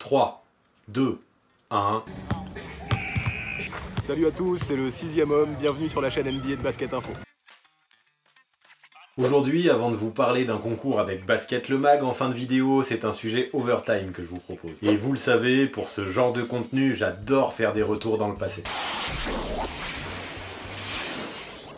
3, 2, 1... Salut à tous, c'est le 6ème homme, bienvenue sur la chaîne NBA de Basket Info. Aujourd'hui, avant de vous parler d'un concours avec Basket le Mag en fin de vidéo, c'est un sujet overtime que je vous propose. Et vous le savez, pour ce genre de contenu, j'adore faire des retours dans le passé.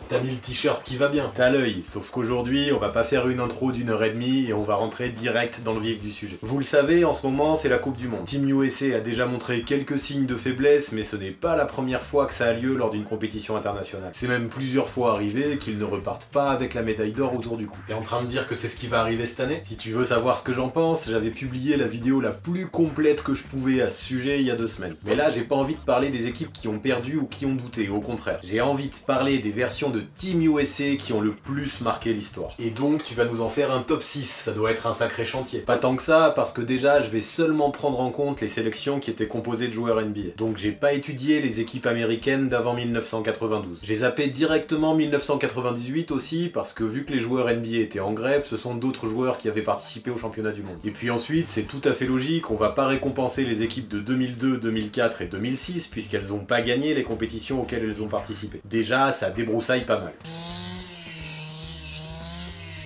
T'as mis le t-shirt qui va bien, t'as l'œil, sauf qu'aujourd'hui, on va pas faire une intro d'1h30 et on va rentrer direct dans le vif du sujet. Vous le savez, en ce moment, c'est la Coupe du Monde. Team USA a déjà montré quelques signes de faiblesse, mais ce n'est pas la première fois que ça a lieu lors d'une compétition internationale. C'est même plusieurs fois arrivé qu'ils ne repartent pas avec la médaille d'or autour du cou. T'es en train de dire que c'est ce qui va arriver cette année? Si tu veux savoir ce que j'en pense, j'avais publié la vidéo la plus complète que je pouvais à ce sujet il y a 2 semaines. Mais là, j'ai pas envie de parler des équipes qui ont perdu ou qui ont douté, au contraire. J'ai envie de parler des versions de Team USA qui ont le plus marqué l'histoire. Et donc tu vas nous en faire un top 6, ça doit être un sacré chantier. Pas tant que ça, parce que déjà je vais seulement prendre en compte les sélections qui étaient composées de joueurs NBA. Donc j'ai pas étudié les équipes américaines d'avant 1992. J'ai zappé directement 1998 aussi, parce que vu que les joueurs NBA étaient en grève, ce sont d'autres joueurs qui avaient participé au championnat du monde. Et puis ensuite, c'est tout à fait logique, on va pas récompenser les équipes de 2002, 2004 et 2006, puisqu'elles ont pas gagné les compétitions auxquelles elles ont participé. Déjà, ça débroussaille pas mal.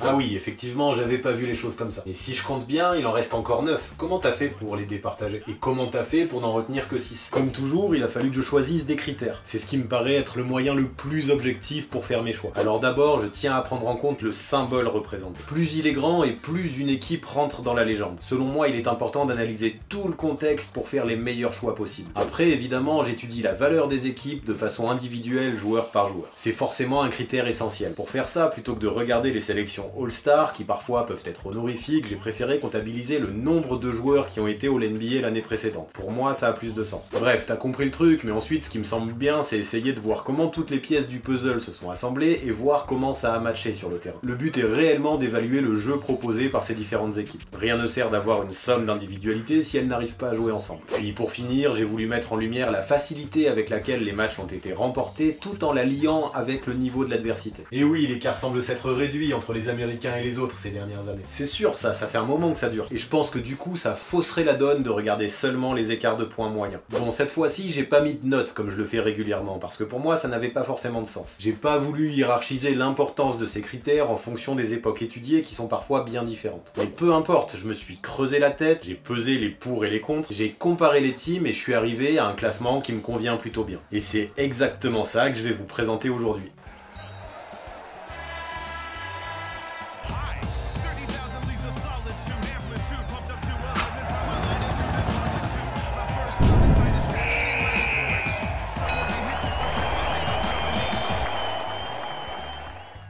Ah oui, effectivement, j'avais pas vu les choses comme ça. Et si je compte bien, il en reste encore 9. Comment t'as fait pour les départager? Et comment t'as fait pour n'en retenir que 6? Comme toujours, il a fallu que je choisisse des critères. C'est ce qui me paraît être le moyen le plus objectif pour faire mes choix. Alors d'abord, je tiens à prendre en compte le symbole représenté. Plus il est grand et plus une équipe rentre dans la légende. Selon moi, il est important d'analyser tout le contexte pour faire les meilleurs choix possibles. Après, évidemment, j'étudie la valeur des équipes de façon individuelle, joueur par joueur. C'est forcément un critère essentiel. Pour faire ça, plutôt que de regarder les sélections All-Star, qui parfois peuvent être honorifiques, j'ai préféré comptabiliser le nombre de joueurs qui ont été All-NBA l'année précédente. Pour moi, ça a plus de sens. Bref, t'as compris le truc, mais ensuite, ce qui me semble bien, c'est essayer de voir comment toutes les pièces du puzzle se sont assemblées et voir comment ça a matché sur le terrain. Le but est réellement d'évaluer le jeu proposé par ces différentes équipes. Rien ne sert d'avoir une somme d'individualité si elles n'arrivent pas à jouer ensemble. Puis pour finir, j'ai voulu mettre en lumière la facilité avec laquelle les matchs ont été remportés, tout en la liant avec le niveau de l'adversité. Et oui, l'écart semble s'être réduit entre les Américains et les autres ces dernières années. C'est sûr, ça fait un moment que ça dure. Et je pense que du coup, ça fausserait la donne de regarder seulement les écarts de points moyens. Bon, cette fois-ci, j'ai pas mis de notes comme je le fais régulièrement, parce que pour moi, ça n'avait pas forcément de sens. J'ai pas voulu hiérarchiser l'importance de ces critères en fonction des époques étudiées qui sont parfois bien différentes. Mais peu importe, je me suis creusé la tête, j'ai pesé les pour et les contre, j'ai comparé les teams et je suis arrivé à un classement qui me convient plutôt bien. Et c'est exactement ça que je vais vous présenter aujourd'hui.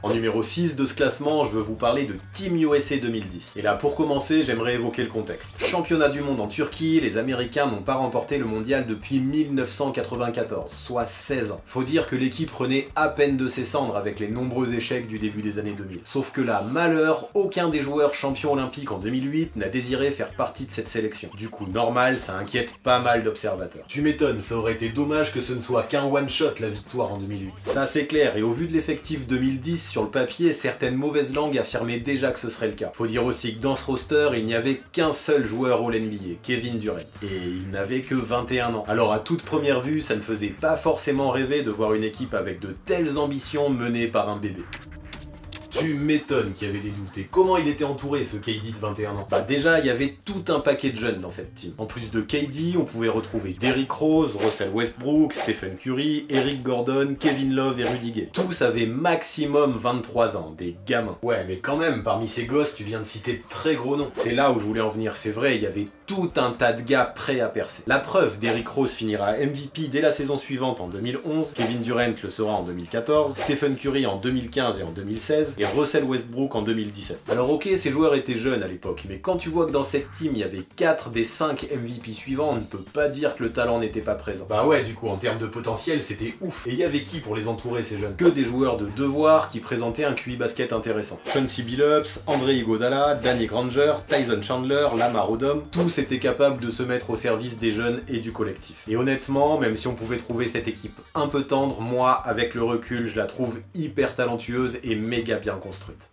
En numéro 6 de ce classement, je veux vous parler de Team USA 2010. Et là, pour commencer, j'aimerais évoquer le contexte. Championnat du monde en Turquie, les Américains n'ont pas remporté le mondial depuis 1994, soit 16 ans. Faut dire que l'équipe renaît à peine de ses cendres avec les nombreux échecs du début des années 2000. Sauf que là, malheur, aucun des joueurs champions olympiques en 2008 n'a désiré faire partie de cette sélection. Du coup, normal, ça inquiète pas mal d'observateurs. Tu m'étonnes, ça aurait été dommage que ce ne soit qu'un one-shot la victoire en 2008. Ça c'est clair, et au vu de l'effectif 2010, sur le papier, certaines mauvaises langues affirmaient déjà que ce serait le cas. Faut dire aussi que dans ce roster, il n'y avait qu'un seul joueur All-NBA, Kevin Durant. Et il n'avait que 21 ans. Alors à toute première vue, ça ne faisait pas forcément rêver de voir une équipe avec de telles ambitions menée par un bébé. Tu m'étonnes qu'il y avait des doutes. Et comment il était entouré, ce KD de 21 ans? Bah déjà, il y avait tout un paquet de jeunes dans cette team. En plus de KD, on pouvait retrouver Derrick Rose, Russell Westbrook, Stephen Curry, Eric Gordon, Kevin Love et Rudy Gay. Tous avaient maximum 23 ans, des gamins. Ouais, mais quand même, parmi ces gosses, tu viens de citer de très gros noms. C'est là où je voulais en venir, c'est vrai, il y avait tout un tas de gars prêts à percer. La preuve, Derrick Rose finira MVP dès la saison suivante en 2011, Kevin Durant le sera en 2014, Stephen Curry en 2015 et en 2016, et Russell Westbrook en 2017. Alors ok, ces joueurs étaient jeunes à l'époque, mais quand tu vois que dans cette team il y avait 4 des 5 MVP suivants, on ne peut pas dire que le talent n'était pas présent. Bah ouais, du coup, en termes de potentiel, c'était ouf. Et il y avait qui pour les entourer, ces jeunes? Que des joueurs de devoir qui présentaient un QI basket intéressant. Chauncey Billups, André Iguodala, Danny Granger, Tyson Chandler, Lamar Odom, tous étaient capables de se mettre au service des jeunes et du collectif. Et honnêtement, même si on pouvait trouver cette équipe un peu tendre, moi, avec le recul, je la trouve hyper talentueuse et méga bien construite.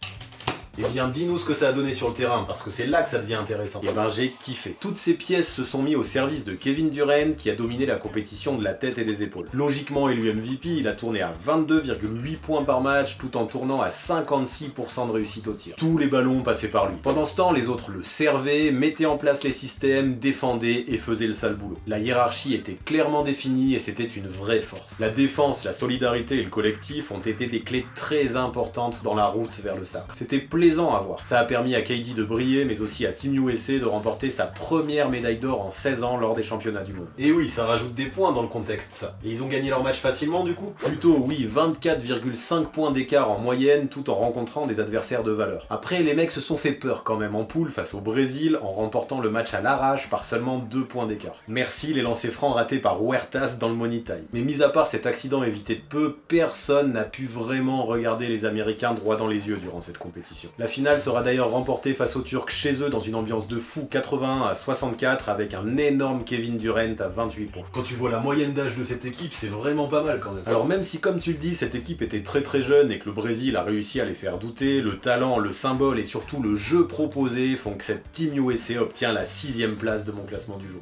Eh bien dis-nous ce que ça a donné sur le terrain, parce que c'est là que ça devient intéressant. Et ben j'ai kiffé. Toutes ces pièces se sont mis au service de Kevin Durant qui a dominé la compétition de la tête et des épaules. Logiquement élu MVP, il a tourné à 22,8 points par match tout en tournant à 56% de réussite au tir. Tous les ballons passaient par lui. Pendant ce temps, les autres le servaient, mettaient en place les systèmes, défendaient et faisaient le sale boulot. La hiérarchie était clairement définie et c'était une vraie force. La défense, la solidarité et le collectif ont été des clés très importantes dans la route vers le sacre. C'était plaisant à voir. Ça a permis à KD de briller, mais aussi à Team USA de remporter sa première médaille d'or en 16 ans lors des championnats du monde. Et oui, ça rajoute des points dans le contexte, ça. Et ils ont gagné leur match facilement du coup? Plutôt oui, 24,5 points d'écart en moyenne tout en rencontrant des adversaires de valeur. Après, les mecs se sont fait peur quand même en poule face au Brésil en remportant le match à l'arrache par seulement 2 points d'écart. Merci les lancers francs ratés par Huertas dans le money time. Mais mis à part cet accident évité de peu, personne n'a pu vraiment regarder les Américains droit dans les yeux durant cette compétition. La finale sera d'ailleurs remportée face aux Turcs chez eux dans une ambiance de fou, 81-64 avec un énorme Kevin Durant à 28 points. Quand tu vois la moyenne d'âge de cette équipe, c'est vraiment pas mal quand même. Alors même si comme tu le dis, cette équipe était très jeune et que le Brésil a réussi à les faire douter, le talent, le symbole et surtout le jeu proposé font que cette Team USA obtient la 6ème place de mon classement du jour.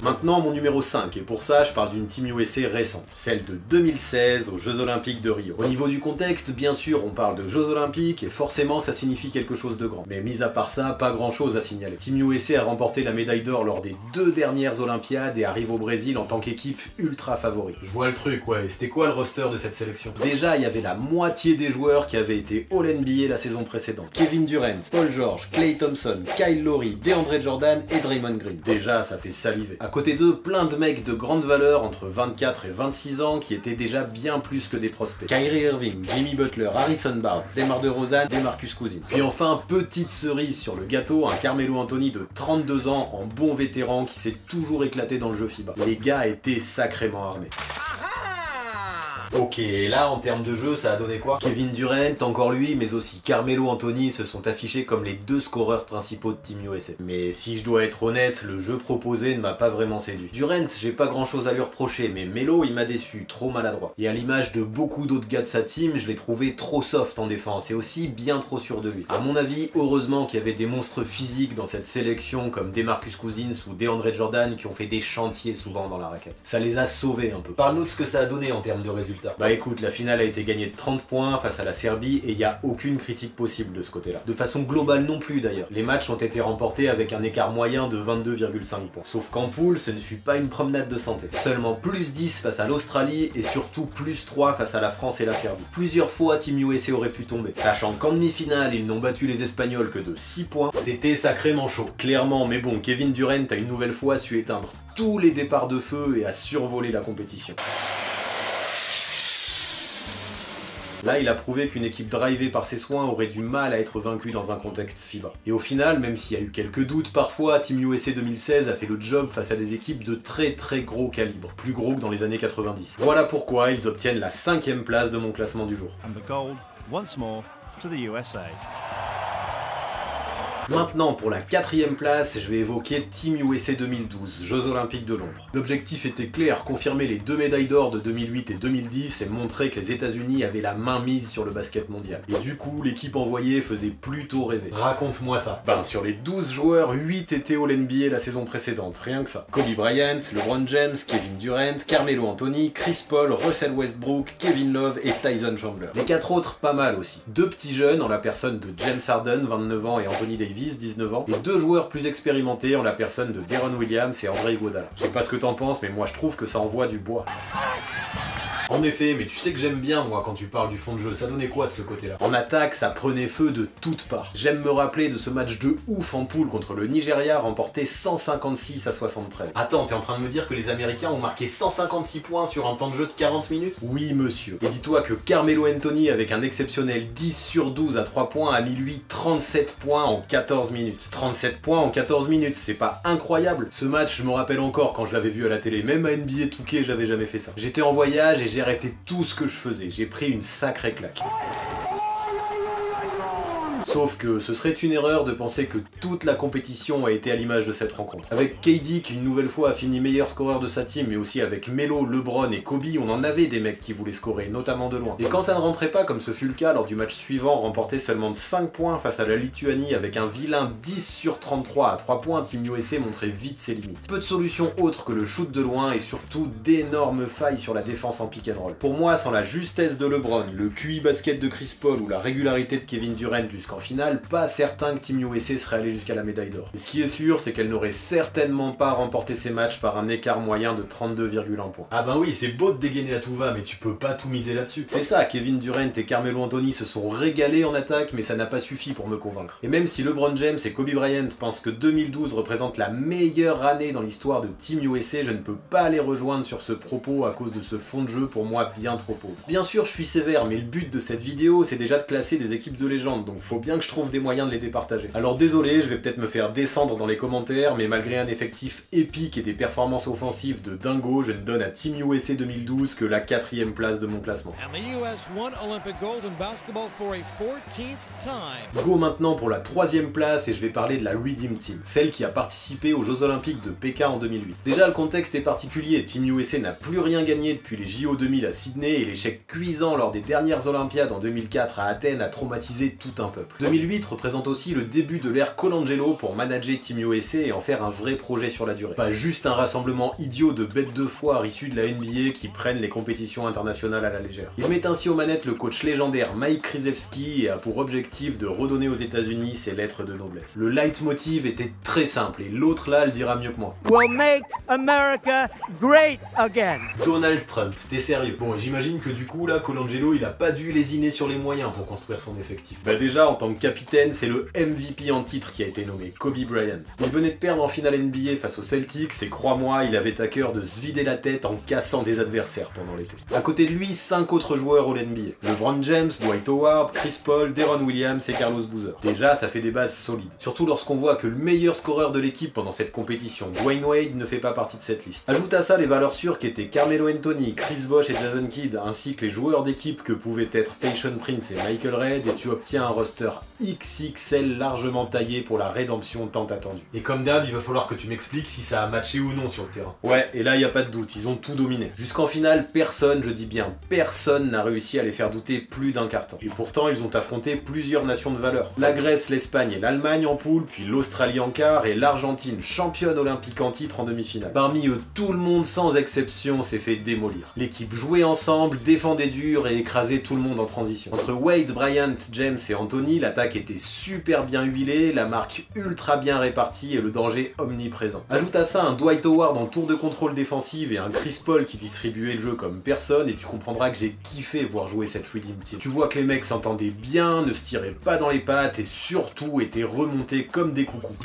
Maintenant mon numéro 5, et pour ça je parle d'une Team USA récente, celle de 2016 aux Jeux Olympiques de Rio. Au niveau du contexte, bien sûr on parle de Jeux Olympiques et forcément ça signifie quelque chose de grand. Mais mis à part ça, pas grand chose à signaler. Team USA a remporté la médaille d'or lors des 2 dernières Olympiades et arrive au Brésil en tant qu'équipe ultra favorite. Je vois le truc, ouais, c'était quoi le roster de cette sélection? Déjà il y avait la moitié des joueurs qui avaient été All-NBA la saison précédente. Kevin Durant, Paul George, Klay Thompson, Kyle Lowry, DeAndre Jordan et Draymond Green. Déjà ça fait saliver. À côté d'eux, plein de mecs de grande valeur entre 24 et 26 ans qui étaient déjà bien plus que des prospects. Kyrie Irving, Jimmy Butler, Harrison Barnes, DeMar DeRozan, DeMarcus Cousins. Puis enfin, petite cerise sur le gâteau, un Carmelo Anthony de 32 ans en bon vétéran qui s'est toujours éclaté dans le jeu FIBA. Les gars étaient sacrément armés. Ok, et là en termes de jeu, ça a donné quoi? Kevin Durant, encore lui, mais aussi Carmelo Anthony se sont affichés comme les 2 scoreurs principaux de Team USA. Mais si je dois être honnête, le jeu proposé ne m'a pas vraiment séduit. Durant, j'ai pas grand chose à lui reprocher, mais Melo il m'a déçu, trop maladroit. Et à l'image de beaucoup d'autres gars de sa team, je l'ai trouvé trop soft en défense et aussi bien trop sûr de lui. À mon avis, heureusement qu'il y avait des monstres physiques dans cette sélection comme DeMarcus Cousins ou DeAndre Jordan qui ont fait des chantiers souvent dans la raquette. Ça les a sauvés un peu. Parle-nous de ce que ça a donné en termes de résultats. Bah écoute, la finale a été gagnée de 30 points face à la Serbie et il n'y a aucune critique possible de ce côté-là. De façon globale non plus d'ailleurs. Les matchs ont été remportés avec un écart moyen de 22,5 points. Sauf qu'en poule, ce ne fut pas une promenade de santé. Seulement plus 10 face à l'Australie et surtout plus 3 face à la France et la Serbie. Plusieurs fois Team USA aurait pu tomber. Sachant qu'en demi-finale, ils n'ont battu les Espagnols que de 6 points, c'était sacrément chaud. Clairement, mais bon, Kevin Durant a une nouvelle fois su éteindre tous les départs de feu et a survolé la compétition. Là, il a prouvé qu'une équipe drivée par ses soins aurait du mal à être vaincue dans un contexte FIBA. Et au final, même s'il y a eu quelques doutes parfois, Team USA 2016 a fait le job face à des équipes de très gros calibre, plus gros que dans les années 90. Voilà pourquoi ils obtiennent la 5ème place de mon classement du jour. And the gold, once more, to the USA. Maintenant, pour la 4ème place, je vais évoquer Team USA 2012, Jeux Olympiques de Londres. L'objectif était clair, confirmer les 2 médailles d'or de 2008 et 2010 et montrer que les États-Unis avaient la main mise sur le basket mondial. Et du coup, l'équipe envoyée faisait plutôt rêver. Raconte-moi ça. Ben, sur les 12 joueurs, 8 étaient All-NBA la saison précédente, rien que ça. Kobe Bryant, LeBron James, Kevin Durant, Carmelo Anthony, Chris Paul, Russell Westbrook, Kevin Love et Tyson Chandler. Les 4 autres, pas mal aussi. 2 petits jeunes en la personne de James Harden, 29 ans, et Anthony Davis, 19 ans, et 2 joueurs plus expérimentés en la personne de Deron Williams et André Iguodala. Je sais pas ce que t'en penses, mais moi je trouve que ça envoie du bois. En effet, mais tu sais que j'aime bien moi quand tu parles du fond de jeu, ça donnait quoi de ce côté-là? En attaque, ça prenait feu de toutes parts. J'aime me rappeler de ce match de ouf en poule contre le Nigeria remporté 156-73. Attends, t'es en train de me dire que les Américains ont marqué 156 points sur un temps de jeu de 40 minutes? Oui monsieur. Et dis-toi que Carmelo Anthony avec un exceptionnel 10 sur 12 à 3 points a mis lui 37 points en 14 minutes. 37 points en 14 minutes, c'est pas incroyable? Ce match, je me rappelle encore quand je l'avais vu à la télé, même à NBA 2K, j'avais jamais fait ça. J'étais en voyage et j'ai arrêté tout ce que je faisais, j'ai pris une sacrée claque. Sauf que ce serait une erreur de penser que toute la compétition a été à l'image de cette rencontre. Avec KD qui une nouvelle fois a fini meilleur scoreur de sa team, mais aussi avec Melo, LeBron et Kobe, on en avait des mecs qui voulaient scorer, notamment de loin. Et quand ça ne rentrait pas, comme ce fut le cas lors du match suivant, remporté seulement de 5 points face à la Lituanie avec un vilain 10 sur 33 à 3 points, Team USA montrait vite ses limites. Peu de solutions autres que le shoot de loin et surtout d'énormes failles sur la défense en pick and roll. Pour moi, sans la justesse de LeBron, le QI basket de Chris Paul ou la régularité de Kevin Durant jusqu'en finale, pas certain que Team USA serait allé jusqu'à la médaille d'or. Et ce qui est sûr, c'est qu'elle n'aurait certainement pas remporté ces matchs par un écart moyen de 32,1 points. Ah ben oui, c'est beau de dégainer à tout va, mais tu peux pas tout miser là-dessus. C'est ça, Kevin Durant et Carmelo Anthony se sont régalés en attaque, mais ça n'a pas suffi pour me convaincre. Et même si LeBron James et Kobe Bryant pensent que 2012 représente la meilleure année dans l'histoire de Team USA, je ne peux pas les rejoindre sur ce propos à cause de ce fond de jeu pour moi bien trop pauvre. Bien sûr, je suis sévère, mais le but de cette vidéo, c'est déjà de classer des équipes de légende, donc faut bien que je trouve des moyens de les départager. Alors désolé, je vais peut-être me faire descendre dans les commentaires, mais malgré un effectif épique et des performances offensives de dingo, je ne donne à Team USA 2012 que la 4e place de mon classement. Go maintenant pour la 3e place et je vais parler de la Redeem Team, celle qui a participé aux Jeux Olympiques de Pékin en 2008. Déjà le contexte est particulier, Team USA n'a plus rien gagné depuis les JO 2000 à Sydney et l'échec cuisant lors des dernières Olympiades en 2004 à Athènes a traumatisé tout un peuple. 2008 représente aussi le début de l'ère Colangelo pour manager Team USA et en faire un vrai projet sur la durée. Pas juste un rassemblement idiot de bêtes de foire issus de la NBA qui prennent les compétitions internationales à la légère. Il met ainsi aux manettes le coach légendaire Mike Krzyzewski et a pour objectif de redonner aux États-Unis ses lettres de noblesse. Le leitmotiv était très simple et l'autre là le dira mieux que moi. We'll make America great again. Donald Trump, t'es sérieux? Bon, j'imagine que du coup là, Colangelo il a pas dû lésiner sur les moyens pour construire son effectif. Bah déjà, en tant que capitaine, c'est le MVP en titre qui a été nommé, Kobe Bryant. Il venait de perdre en finale NBA face aux Celtics et crois-moi, il avait à cœur de se vider la tête en cassant des adversaires pendant l'été. À côté de lui, 5 autres joueurs au NBA. LeBron James, Dwight Howard, Chris Paul, Deron Williams et Carlos Boozer. Déjà, ça fait des bases solides. Surtout lorsqu'on voit que le meilleur scoreur de l'équipe pendant cette compétition, Dwayne Wade, ne fait pas partie de cette liste. Ajoute à ça les valeurs sûres qui étaient Carmelo Anthony, Chris Bosh et Jason Kidd, ainsi que les joueurs d'équipe que pouvaient être Tayshaun Prince et Michael Redd, et tu obtiens un roster XXL largement taillé pour la rédemption tant attendue. Et comme d'hab, il va falloir que tu m'expliques si ça a matché ou non sur le terrain. Ouais, et là y a pas de doute, ils ont tout dominé. Jusqu'en finale, personne, je dis bien personne, n'a réussi à les faire douter plus d'un quart temps. Et pourtant, ils ont affronté plusieurs nations de valeur. La Grèce, l'Espagne et l'Allemagne en poule, puis l'Australie en quart et l'Argentine, championne olympique en titre en demi-finale. Parmi eux, tout le monde sans exception s'est fait démolir. L'équipe jouait ensemble, défendait dur et écrasait tout le monde en transition. Entre Wade, Bryant, James et Anthony, l'attaque était super bien huilée, la marque ultra bien répartie et le danger omniprésent. Ajoute à ça un Dwight Howard en tour de contrôle défensive et un Chris Paul qui distribuait le jeu comme personne et tu comprendras que j'ai kiffé voir jouer cette Redeem Team. Tu vois que les mecs s'entendaient bien, ne se tiraient pas dans les pattes et surtout étaient remontés comme des coucous.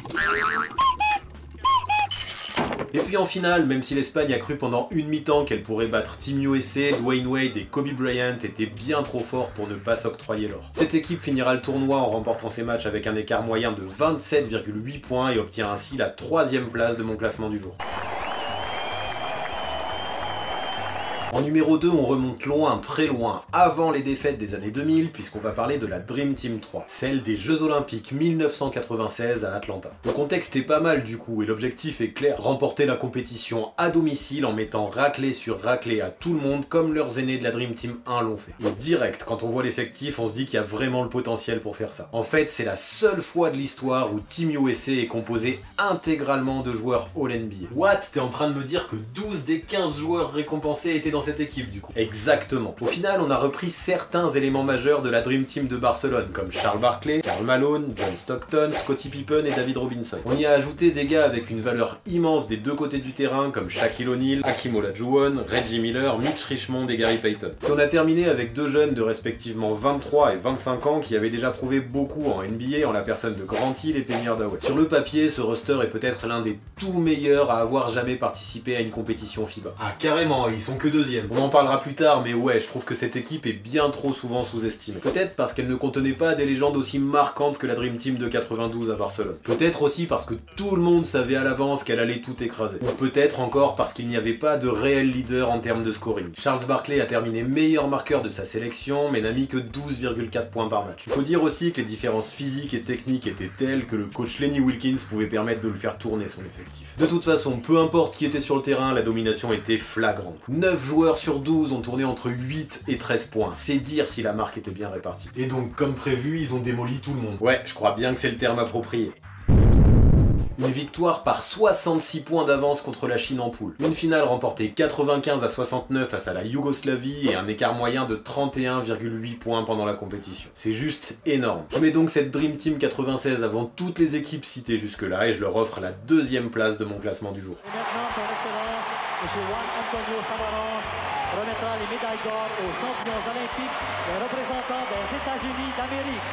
Et puis en finale, même si l'Espagne a cru pendant une mi-temps qu'elle pourrait battre Team USA, Dwayne Wade et Kobe Bryant étaient bien trop forts pour ne pas s'octroyer l'or. Cette équipe finira le tournoi en remportant ses matchs avec un écart moyen de 27,8 points et obtient ainsi la 3e place de mon classement du jour. En numéro 2, on remonte loin, très loin, avant les défaites des années 2000, puisqu'on va parler de la Dream Team 3, celle des Jeux Olympiques 1996 à Atlanta. Le contexte est pas mal du coup, et l'objectif est clair, remporter la compétition à domicile en mettant raclée sur raclée à tout le monde, comme leurs aînés de la Dream Team 1 l'ont fait. Et direct, quand on voit l'effectif, on se dit qu'il y a vraiment le potentiel pour faire ça. En fait, c'est la seule fois de l'histoire où Team USA est composé intégralement de joueurs All-NBA. What? T'es en train de me dire que 12 des 15 joueurs récompensés étaient dans cette équipe du coup? Exactement. Au final, on a repris certains éléments majeurs de la Dream Team de Barcelone, comme Charles Barkley, Karl Malone, John Stockton, Scottie Pippen et David Robinson. On y a ajouté des gars avec une valeur immense des deux côtés du terrain, comme Shaquille O'Neal, Hakeem Olajuwon, Reggie Miller, Mitch Richmond et Gary Payton. Et on a terminé avec deux jeunes de respectivement 23 et 25 ans qui avaient déjà prouvé beaucoup en NBA en la personne de Grant Hill et Penny Hardaway. Sur le papier, ce roster est peut-être l'un des tout meilleurs à avoir jamais participé à une compétition FIBA. Ah carrément, ils sont que 2 deuxième. On en parlera plus tard, mais ouais, je trouve que cette équipe est bien trop souvent sous-estimée. Peut-être parce qu'elle ne contenait pas des légendes aussi marquantes que la Dream Team de 92 à Barcelone. Peut-être aussi parce que tout le monde savait à l'avance qu'elle allait tout écraser. Ou peut-être encore parce qu'il n'y avait pas de réel leader en termes de scoring. Charles Barkley a terminé meilleur marqueur de sa sélection, mais n'a mis que 12,4 points par match. Il faut dire aussi que les différences physiques et techniques étaient telles que le coach Lenny Wilkins pouvait permettre de le faire tourner son effectif. De toute façon, peu importe qui était sur le terrain, la domination était flagrante. 9 joueurs sur 12 ont tourné entre 8 et 13 points. C'est dire si la marque était bien répartie. Et donc, comme prévu, ils ont démoli tout le monde. Ouais, je crois bien que c'est le terme approprié. Une victoire par 66 points d'avance contre la Chine en poule. Une finale remportée 95-69 face à la Yougoslavie et un écart moyen de 31,8 points pendant la compétition. C'est juste énorme. Je mets donc cette Dream Team 96 avant toutes les équipes citées jusque-là et je leur offre la deuxième place de mon classement du jour. Et maintenant, son Excellence, M. Juan Antonio Samaranch remettra les médailles d'or aux champions olympiques, les représentants des États-Unis d'Amérique.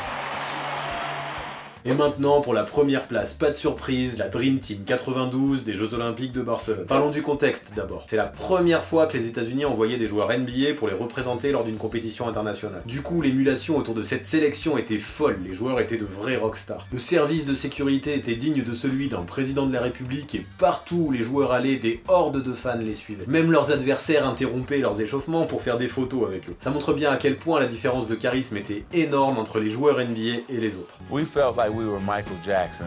Et maintenant, pour la première place, pas de surprise, la Dream Team 92 des Jeux Olympiques de Barcelone. Parlons du contexte d'abord. C'est la première fois que les États-Unis envoyaient des joueurs NBA pour les représenter lors d'une compétition internationale. Du coup, l'émulation autour de cette sélection était folle, les joueurs étaient de vrais rockstars. Le service de sécurité était digne de celui d'un président de la République et partout où les joueurs allaient, des hordes de fans les suivaient. Même leurs adversaires interrompaient leurs échauffements pour faire des photos avec eux. Ça montre bien à quel point la différence de charisme était énorme entre les joueurs NBA et les autres. We felt like we were Michael Jackson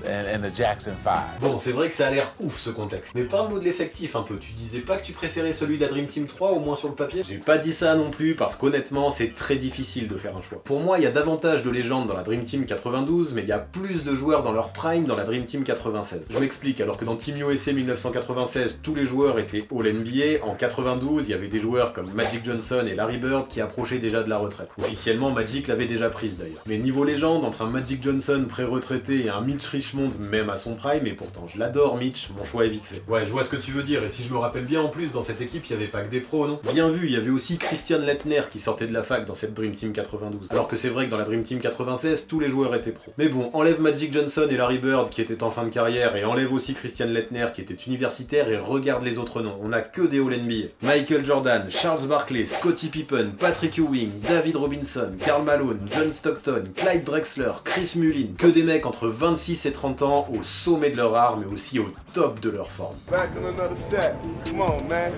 and the Jackson 5. Bon, c'est vrai que ça a l'air ouf ce contexte. Mais parle-nous de l'effectif un peu. Tu disais pas que tu préférais celui de la Dream Team 3 au moins sur le papier? J'ai pas dit ça non plus parce qu'honnêtement c'est très difficile de faire un choix. Pour moi il y a davantage de légendes dans la Dream Team 92 mais il y a plus de joueurs dans leur prime dans la Dream Team 96. Je m'explique, alors que dans Team USA 1996 tous les joueurs étaient All NBA, en 92 il y avait des joueurs comme Magic Johnson et Larry Bird qui approchaient déjà de la retraite. Officiellement Magic l'avait déjà prise d'ailleurs. Mais niveau légende, entre un Magic Johnson pré-retraité et un Mitch Richmond même à son prime, et pourtant je l'adore Mitch, mon choix est vite fait. Ouais, je vois ce que tu veux dire, et si je me rappelle bien en plus dans cette équipe il y avait pas que des pros, non? Bien vu, il y avait aussi Christian Laettner qui sortait de la fac dans cette Dream Team 92. Alors que c'est vrai que dans la Dream Team 96 tous les joueurs étaient pros. Mais bon, enlève Magic Johnson et Larry Bird qui étaient en fin de carrière et enlève aussi Christian Laettner qui était universitaire et regarde les autres noms, on a que des All NBA. Michael Jordan, Charles Barkley, Scottie Pippen, Patrick Ewing, David Robinson, Karl Malone, John Stockton, Clyde Drexler, Chris Mullin, que des mecs entre 26 et 30 ans au sommet de leur art mais aussi au top de leur forme.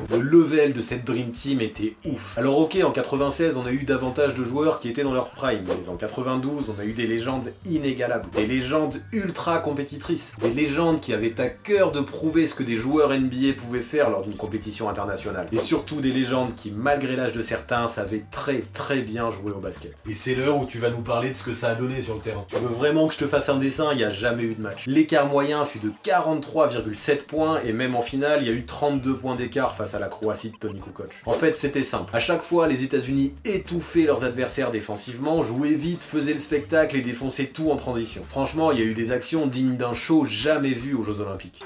Le level de cette Dream Team était ouf. Alors ok, en 96 on a eu davantage de joueurs qui étaient dans leur prime, mais en 92 on a eu des légendes inégalables, des légendes ultra compétitrices, des légendes qui avaient à cœur de prouver ce que des joueurs NBA pouvaient faire lors d'une compétition internationale, et surtout des légendes qui malgré l'âge de certains savaient très bien jouer au basket. Et c'est l'heure où tu vas nous parler de ce que ça a donné sur le terrain. Tu veux vraiment que je te fasse un dessin? Il n'y a jamais eu de match. L'écart moyen fut de 43,7 points et même en finale il y a eu 32 points d'écart face à la Croatie de Toni Kukoc. En fait c'était simple, à chaque fois les États-Unis étouffaient leurs adversaires défensivement, jouaient vite, faisaient le spectacle et défonçaient tout en transition. Franchement il y a eu des actions dignes d'un show jamais vu aux Jeux Olympiques.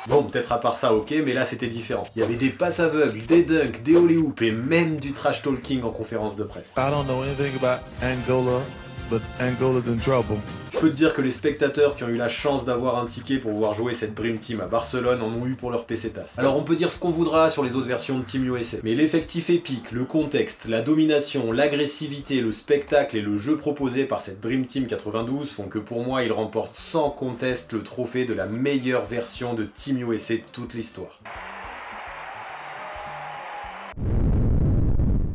Bon, peut-être à part ça, ok, mais là c'était différent. Il y avait des passes aveugles, des dunks, des holy hoops et même du trash talking en conférence de presse. I don't know anything about Angola, but Angola's in trouble. Je peux te dire que les spectateurs qui ont eu la chance d'avoir un ticket pour voir jouer cette Dream Team à Barcelone en ont eu pour leur pesetas. Alors on peut dire ce qu'on voudra sur les autres versions de Team USA, mais l'effectif épique, le contexte, la domination, l'agressivité, le spectacle et le jeu proposé par cette Dream Team 92 font que pour moi ils remportent sans conteste le trophée de la meilleure version de Team USA de toute l'histoire.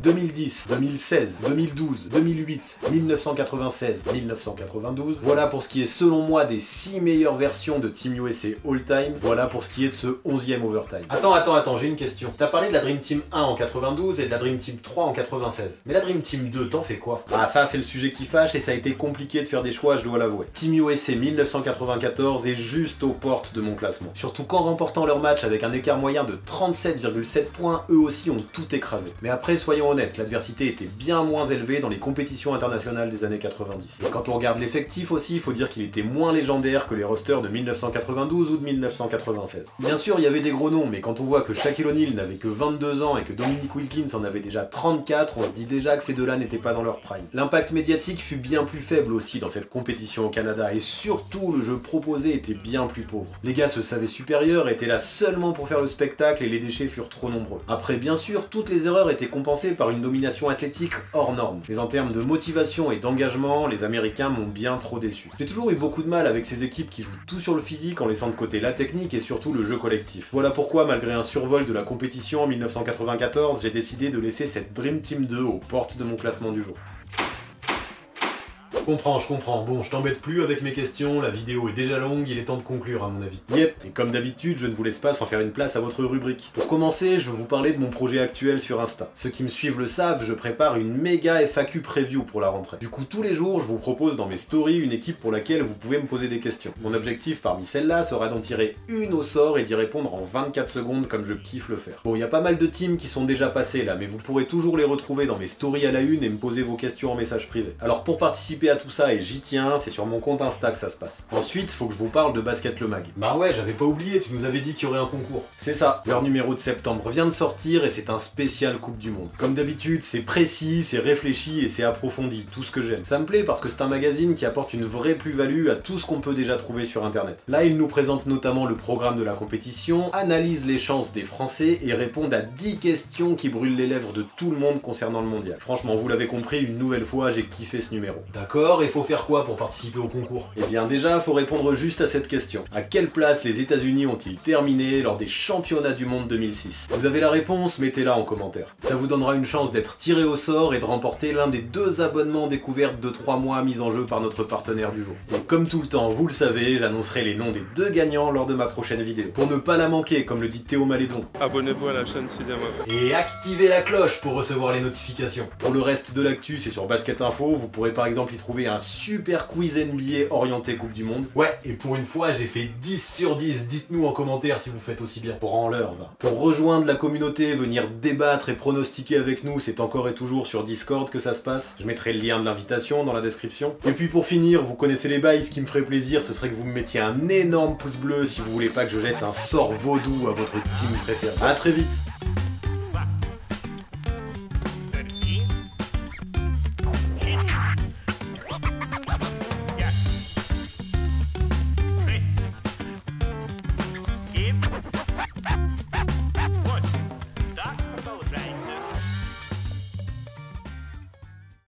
2010, 2016, 2012, 2008, 1996, 1992, voilà pour ce qui est selon moi des 6 meilleures versions de Team USA all-time, voilà pour ce qui est de ce 11e overtime. Attends, j'ai une question. T'as parlé de la Dream Team 1 en 92 et de la Dream Team 3 en 96. Mais la Dream Team 2, t'en fais quoi? Ah ça c'est le sujet qui fâche et ça a été compliqué de faire des choix, je dois l'avouer. Team USA 1994 est juste aux portes de mon classement. Surtout qu'en remportant leur match avec un écart moyen de 37,7 points, eux aussi ont tout écrasé. Mais après soyons honnêtes, honnête, l'adversité était bien moins élevée dans les compétitions internationales des années 90. Et quand on regarde l'effectif aussi, il faut dire qu'il était moins légendaire que les rosters de 1992 ou de 1996. Bien sûr, il y avait des gros noms, mais quand on voit que Shaquille O'Neal n'avait que 22 ans et que Dominique Wilkins en avait déjà 34, on se dit déjà que ces deux-là n'étaient pas dans leur prime. L'impact médiatique fut bien plus faible aussi dans cette compétition au Canada, et surtout le jeu proposé était bien plus pauvre. Les gars se savaient supérieurs, étaient là seulement pour faire le spectacle et les déchets furent trop nombreux. Après, bien sûr, toutes les erreurs étaient compensées par une domination athlétique hors norme. Mais en termes de motivation et d'engagement, les Américains m'ont bien trop déçu. J'ai toujours eu beaucoup de mal avec ces équipes qui jouent tout sur le physique en laissant de côté la technique et surtout le jeu collectif. Voilà pourquoi, malgré un survol de la compétition en 1994, j'ai décidé de laisser cette Dream Team 2 aux portes de mon classement du jour. Je comprends. Bon, je t'embête plus avec mes questions, la vidéo est déjà longue, il est temps de conclure à mon avis. Yep, et comme d'habitude, je ne vous laisse pas sans faire une place à votre rubrique. Pour commencer, je vais vous parler de mon projet actuel sur Insta. Ceux qui me suivent le savent, je prépare une méga FAQ preview pour la rentrée. Du coup, tous les jours, je vous propose dans mes stories une équipe pour laquelle vous pouvez me poser des questions. Mon objectif parmi celles-là sera d'en tirer une au sort et d'y répondre en 24 secondes comme je kiffe le faire. Bon, il y a pas mal de teams qui sont déjà passés là, mais vous pourrez toujours les retrouver dans mes stories à la une et me poser vos questions en message privé. Alors pour participer à tout ça, et j'y tiens, c'est sur mon compte Insta que ça se passe. Ensuite, faut que je vous parle de Basket le Mag. Bah ouais, j'avais pas oublié, tu nous avais dit qu'il y aurait un concours. C'est ça, leur numéro de septembre vient de sortir et c'est un spécial Coupe du Monde. Comme d'habitude, c'est précis, c'est réfléchi et c'est approfondi, tout ce que j'aime. Ça me plaît parce que c'est un magazine qui apporte une vraie plus-value à tout ce qu'on peut déjà trouver sur internet. Là, il nous présente notamment le programme de la compétition, analyse les chances des Français et répond à 10 questions qui brûlent les lèvres de tout le monde concernant le mondial. Franchement, vous l'avez compris, une nouvelle fois, j'ai kiffé ce numéro. D'accord, il faut faire quoi pour participer au concours? Eh bien déjà, faut répondre juste à cette question. À quelle place les États-Unis ont-ils terminé lors des championnats du monde 2006? Vous avez la réponse, mettez-la en commentaire. Ça vous donnera une chance d'être tiré au sort et de remporter l'un des 2 abonnements découvertes de 3 mois mis en jeu par notre partenaire du jour. Et comme tout le temps, vous le savez, j'annoncerai les noms des 2 gagnants lors de ma prochaine vidéo. Pour ne pas la manquer, comme le dit Théo Malédon. Abonnez-vous à la chaîne 6ème Homme. Et activez la cloche pour recevoir les notifications. Pour le reste de l'actu, c'est sur Basket Info, vous pourrez par exemple y trouver un super quiz NBA orienté Coupe du Monde. Ouais, et pour une fois, j'ai fait 10 sur 10, dites-nous en commentaire si vous faites aussi bien. Branleur, va. Pour rejoindre la communauté, venir débattre et pronostiquer avec nous, c'est encore et toujours sur Discord que ça se passe. Je mettrai le lien de l'invitation dans la description. Et puis pour finir, vous connaissez les bails, ce qui me ferait plaisir, ce serait que vous me mettiez un énorme pouce bleu si vous voulez pas que je jette un sort vaudou à votre team préféré. A très vite.